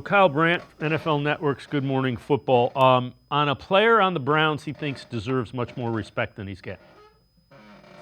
Kyle Brandt, NFL Network's Good Morning Football. On a player on the Browns he thinks deserves much more respect than he's getting.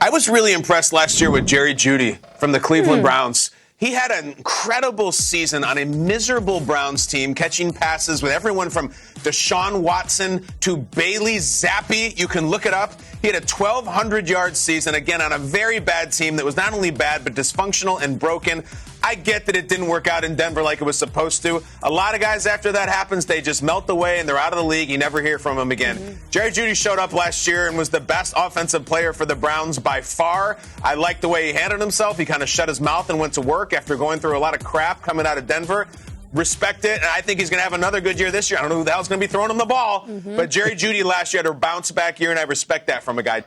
I was really impressed last year with Jerry Jeudy from the Cleveland Browns. He had an incredible season on a miserable Browns team, catching passes with everyone from Deshaun Watson to Bailey Zappi. You can look it up. He had a 1,200-yard season, again, on a very bad team that was not only bad, but dysfunctional and broken. I get that it didn't work out in Denver like it was supposed to. A lot of guys, after that happens, they just melt away and they're out of the league. You never hear from them again. Jerry Jeudy showed up last year and was the best offensive player for the Browns by far. I liked the way he handled himself. He kind of shut his mouth and went to work after going through a lot of crap coming out of Denver. Respect it, and I think he's going to have another good year this year. I don't know who the hell's going to be throwing him the ball, but Jerry Jeudy last year had a bounce-back year, and I respect that from a guy.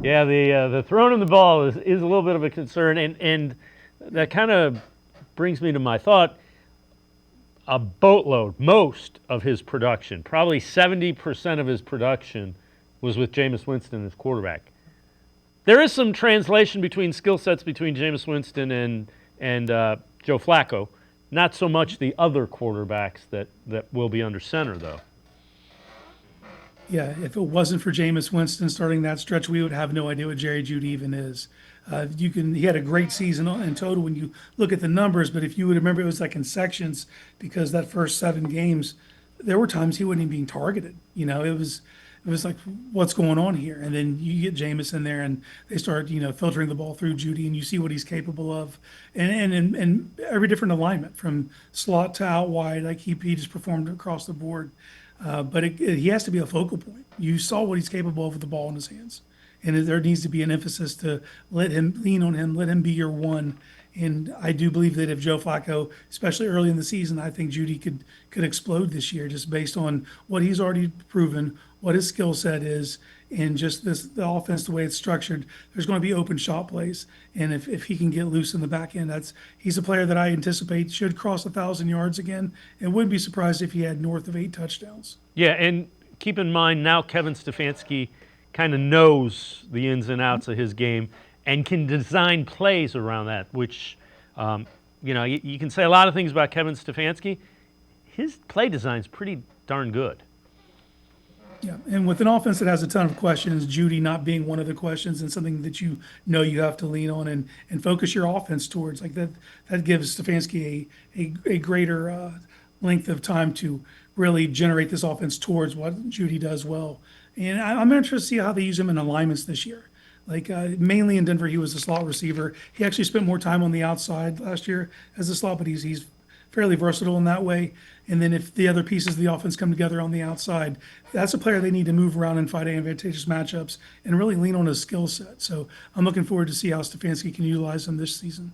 Yeah, the throwing him the ball is a little bit of a concern, and that kind of brings me to my thought. A boatload, most of his production, probably 70% of his production, was with Jameis Winston as quarterback. There is some translation between skill sets between Jameis Winston and Joe Flacco. Not so much the other quarterbacks that will be under center, though. Yeah, if it wasn't for Jameis Winston starting that stretch, we would have no idea what Jerry Jeudy even is. He had a great season in total when you look at the numbers, but if you would remember, it was like in sections because that first 7 games, there were times he wasn't even being targeted. You know, it was like, what's going on here? And then you get Jameis in there, and they start, filtering the ball through Jeudy, and you see what he's capable of, and every different alignment from slot to out wide, like he just performed across the board. But he has to be a focal point. You saw what he's capable of with the ball in his hands, and there needs to be an emphasis to lean on him, let him be your one. And I do believe that if Joe Flacco, especially early in the season, I think Jeudy could explode this year just based on what he's already proven, what his skill set is, and just the offense, the way it's structured. There's going to be open shot plays, and if he can get loose in the back end, he's a player that I anticipate should cross 1,000 yards again, and wouldn't be surprised if he had north of 8 touchdowns. Yeah, and keep in mind now Kevin Stefanski kind of knows the ins and outs of his game and can design plays around that, which, you can say a lot of things about Kevin Stefanski. His play design is pretty darn good. Yeah, and with an offense that has a ton of questions, Jeudy not being one of the questions and something that you have to lean on and focus your offense towards, like that gives Stefanski a greater length of time to really generate this offense towards what Jeudy does well. And I'm interested to see how they use him in alignments this year. Like mainly in Denver, he was a slot receiver. He actually spent more time on the outside last year as a slot, but he's fairly versatile in that way. And then if the other pieces of the offense come together on the outside, that's a player they need to move around and fight advantageous matchups and really lean on his skill set. So I'm looking forward to see how Stefanski can utilize him this season.